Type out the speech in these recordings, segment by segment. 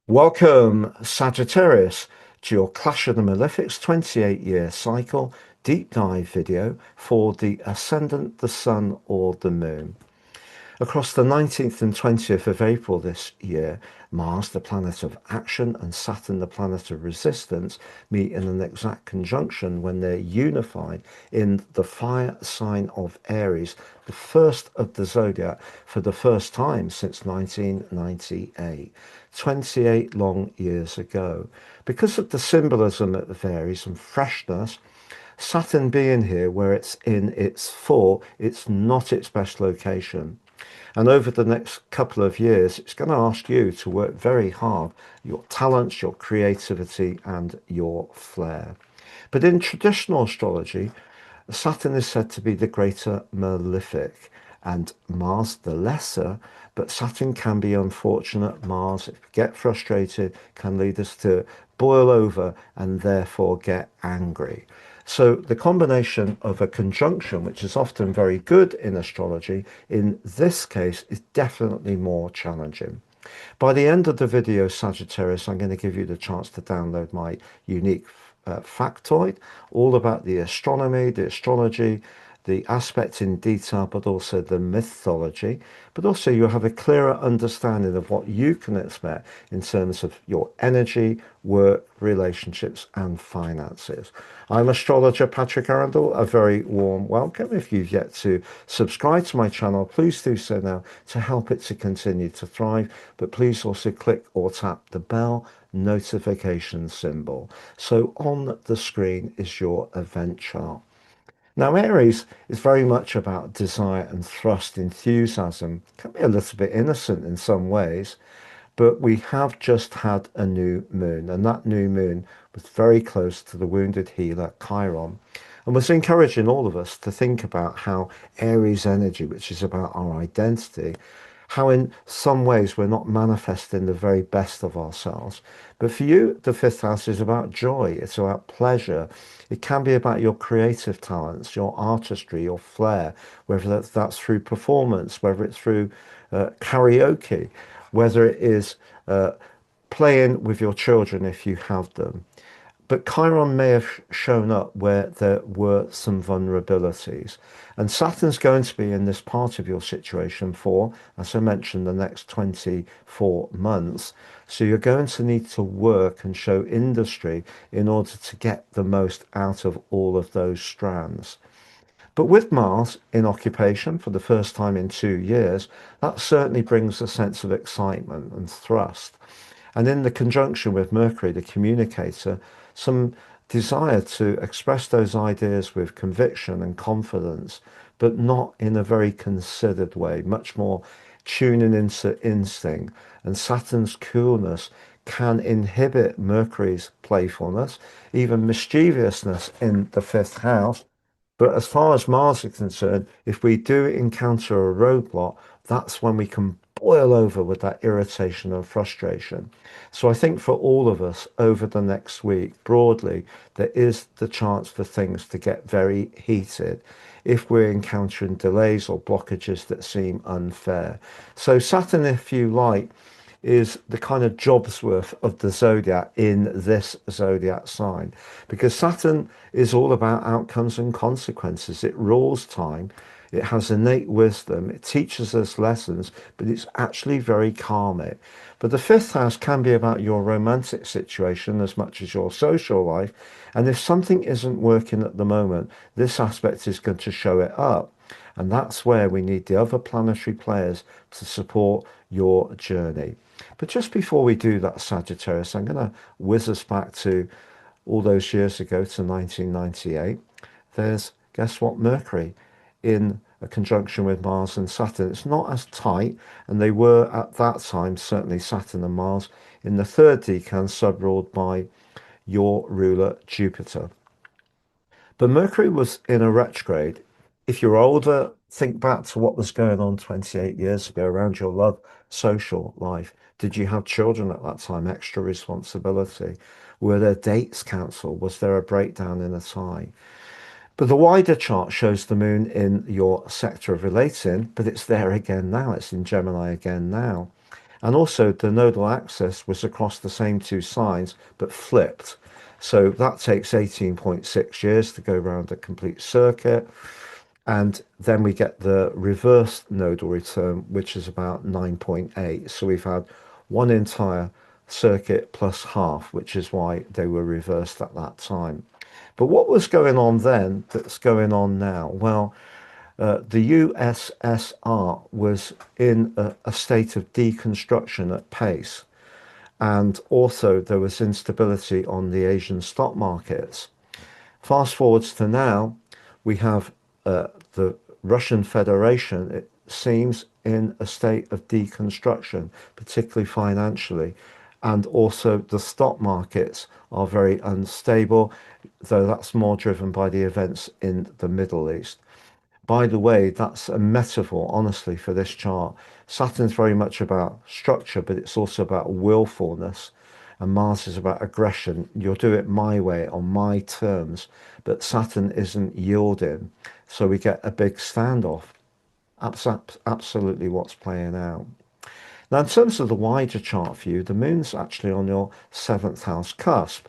Welcome, Sagittarius, to your Clash of the Malefics 28-year cycle deep dive video for the Ascendant, the Sun, or the Moon. Across the 19th and 20th of April this year, Mars, the planet of action, and Saturn, the planet of resistance, meet in an exact conjunction when they're unified in the fire sign of Aries, the first of the zodiac, for the first time since 1998, 28 long years ago. Because of the symbolism of Aries and freshness, Saturn being here where it's in its it's not its best location. And over the next couple of years, it's going to ask you to work very hard, your talents, your creativity, and your flair. But in traditional astrology, Saturn is said to be the greater malefic and Mars the lesser, but Saturn can be unfortunate. Mars, if we get frustrated, can lead us to boil over and therefore get angry. So the combination of a conjunction, which is often very good in astrology, in this case is definitely more challenging. By the end of the video, Sagittarius, I'm going to give you the chance to download my unique factoid, all about the astronomy, the astrology, the aspects in detail, but also the mythology. But also you have a clearer understanding of what you can expect in terms of your energy, work, relationships, and finances. I'm astrologer Patrick Arundel. A very warm welcome. If you've yet to subscribe to my channel, please do so now to help it to continue to thrive. But please also click or tap the bell notification symbol. So on the screen is your event chart. Now, Aries is very much about desire and thrust, enthusiasm, can be a little bit innocent in some ways, but we have just had a new moon, and that new moon was very close to the wounded healer Chiron, and was encouraging all of us to think about how Aries energy, which is about our identity, how in some ways we're not manifesting the very best of ourselves. But for you, the fifth house is about joy, it's about pleasure. It can be about your creative talents, your artistry, your flair, whether that's through performance, whether it's through karaoke, whether it is playing with your children if you have them. But Chiron may have shown up where there were some vulnerabilities. And Saturn's going to be in this part of your situation for, as I mentioned, the next 24 months. So you're going to need to work and show industry in order to get the most out of all of those strands. But with Mars in occupation for the first time in 2 years, that certainly brings a sense of excitement and thrust. And in the conjunction with Mercury, the communicator, some desire to express those ideas with conviction and confidence, but not in a very considered way, much more tuning into instinct. And Saturn's coolness can inhibit Mercury's playfulness, even mischievousness in the fifth house. But as far as Mars is concerned, if we do encounter a roadblock, that's when we can boil over with that irritation and frustration. So I think for all of us over the next week, broadly, there is the chance for things to get very heated if we're encountering delays or blockages that seem unfair. So Saturn, if you like, is the kind of job's worth of the zodiac in this zodiac sign, because Saturn is all about outcomes and consequences. It rules time, it has innate wisdom, it teaches us lessons, but it's actually very karmic. But the fifth house can be about your romantic situation as much as your social life, and if something isn't working at the moment, this aspect is going to show it up. And that's where we need the other planetary players to support your journey. But just before we do that, Sagittarius, I'm going to whiz us back to all those years ago to 1998. There's, guess what, Mercury in a conjunction with Mars and Saturn. It's not as tight, and they were at that time, certainly Saturn and Mars, in the third decan, sub-ruled by your ruler Jupiter. But Mercury was in a retrograde. If you're older, think back to what was going on 28 years ago around your love social life. Did you have children at that time? Extra responsibility? Were there dates cancelled? Was there a breakdown in a tie? But the wider chart shows the moon in your sector of relating, but it's there again now. It's in Gemini again now. And also the nodal axis was across the same two signs, but flipped. So that takes 18.6 years to go around a complete circuit. And then we get the reverse nodal return, which is about 9.8. So we've had one entire circuit plus half, which is why they were reversed at that time. But what was going on then that's going on now? Well, the USSR was in a state of deconstruction at pace. And also there was instability on the Asian stock markets. Fast forwards to now, we have the Russian Federation, it seems, in a state of deconstruction, particularly financially. And also the stock markets are very unstable, though that's more driven by the events in the Middle East. By the way, that's a metaphor, honestly, for this chart. Saturn's very much about structure, but it's also about willfulness. And Mars is about aggression. You'll do it my way, on my terms. But Saturn isn't yielding. So we get a big standoff. Absolutely what's playing out. Now, in terms of the wider chart view, the moon's actually on your seventh house cusp.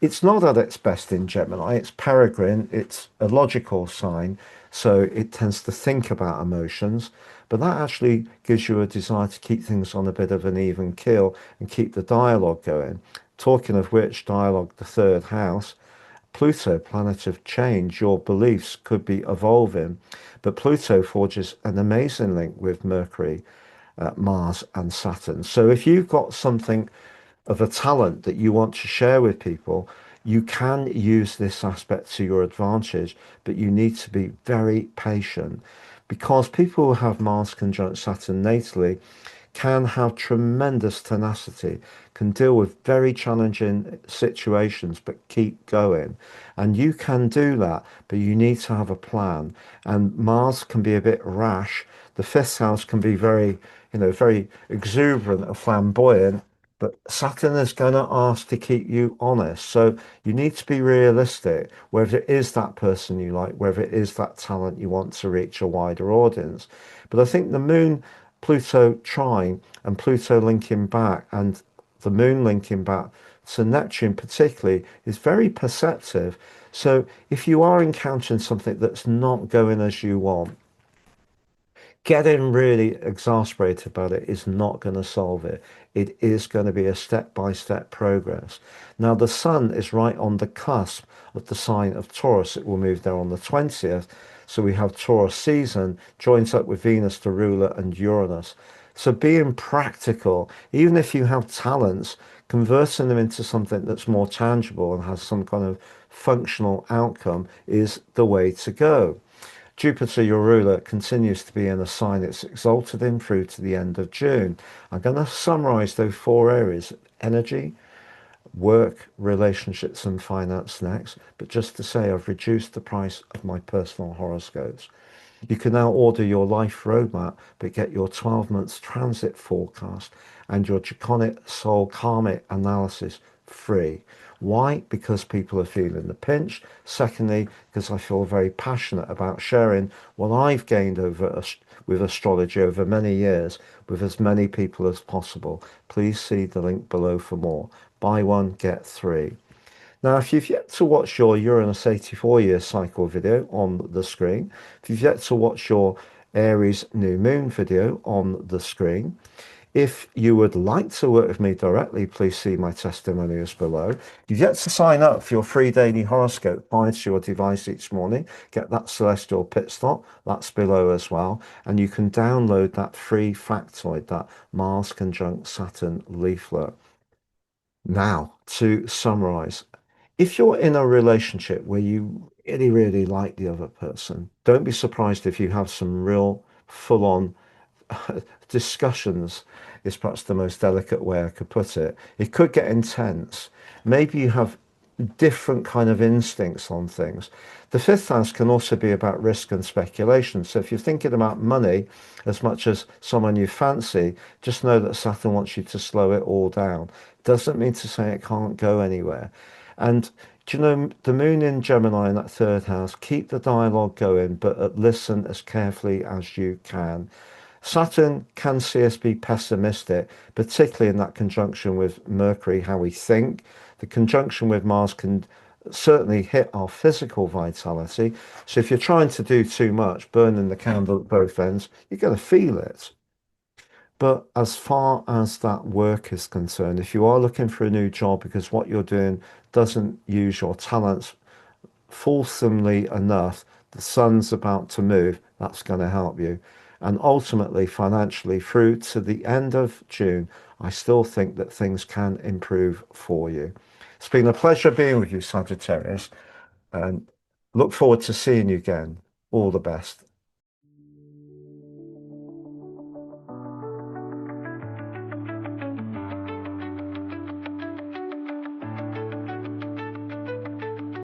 It's not at its best in Gemini. It's peregrine. It's a logical sign. So it tends to think about emotions. But that actually gives you a desire to keep things on a bit of an even keel and keep the dialogue going. Talking of which, dialogue, the third house, Pluto, planet of change, your beliefs could be evolving. But Pluto forges an amazing link with Mercury, Mars, and Saturn. So if you've got something of a talent that you want to share with people, you can use this aspect to your advantage, but you need to be very patient because people who have Mars conjunct Saturn natally can have tremendous tenacity, can deal with very challenging situations, but keep going. And you can do that, but you need to have a plan. And Mars can be a bit rash. The fifth house can be very, very exuberant and flamboyant. But Saturn is going to ask to keep you honest. So you need to be realistic, whether it is that person you like, whether it is that talent you want to reach a wider audience. But I think the moon, Pluto trine and Pluto linking back and the moon linking back to Neptune particularly is very perceptive. So if you are encountering something that's not going as you want, getting really exasperated about it is not going to solve it. It is going to be a step-by-step progress. Now, the sun is right on the cusp of the sign of Taurus. It will move there on the 20th. So we have Taurus season, joins up with Venus, the ruler, and Uranus. So being practical, even if you have talents, converting them into something that's more tangible and has some kind of functional outcome is the way to go. Jupiter, your ruler, continues to be in a sign it's exalted in through to the end of June. I'm going to summarize those four areas: energy, work, relationships, and finance next. But just to say, I've reduced the price of my personal horoscopes. You can now order your life roadmap, but get your 12 months transit forecast and your draconic soul karmic analysis free. Why? Because people are feeling the pinch. Secondly, because I feel very passionate about sharing what I've gained with astrology over many years with as many people as possible. Please see the link below for more. Buy one, get three. Now, if you've yet to watch your Uranus 84-year cycle video on the screen, if you've yet to watch your Aries new moon video on the screen, if you would like to work with me directly, please see my testimonials below. If you've yet to sign up for your free daily horoscope prior to your device each morning, get that celestial pit stop, that's below as well. And you can download that free factoid, that Mars conjunct Saturn leaflet. Now, to summarize, if you're in a relationship where you really, really like the other person, don't be surprised if you have some real full-on discussions, is perhaps the most delicate way I could put it. It could get intense. Maybe you have different kind of instincts on things. The fifth house can also be about risk and speculation. So if you're thinking about money as much as someone you fancy, just know that Saturn wants you to slow it all down. Doesn't mean to say it can't go anywhere. And do you know, the moon in Gemini in that third house, keep the dialogue going, but listen as carefully as you can. Saturn can see us be pessimistic, particularly in that conjunction with Mercury, how we think. The conjunction with Mars can certainly hit our physical vitality. So if you're trying to do too much, burning the candle at both ends, you're going to feel it. But as far as that work is concerned, if you are looking for a new job because what you're doing doesn't use your talents fulsomely enough, the sun's about to move, that's going to help you. And ultimately, financially, through to the end of June, I still think that things can improve for you. It's been a pleasure being with you, Sagittarius, and look forward to seeing you again. All the best.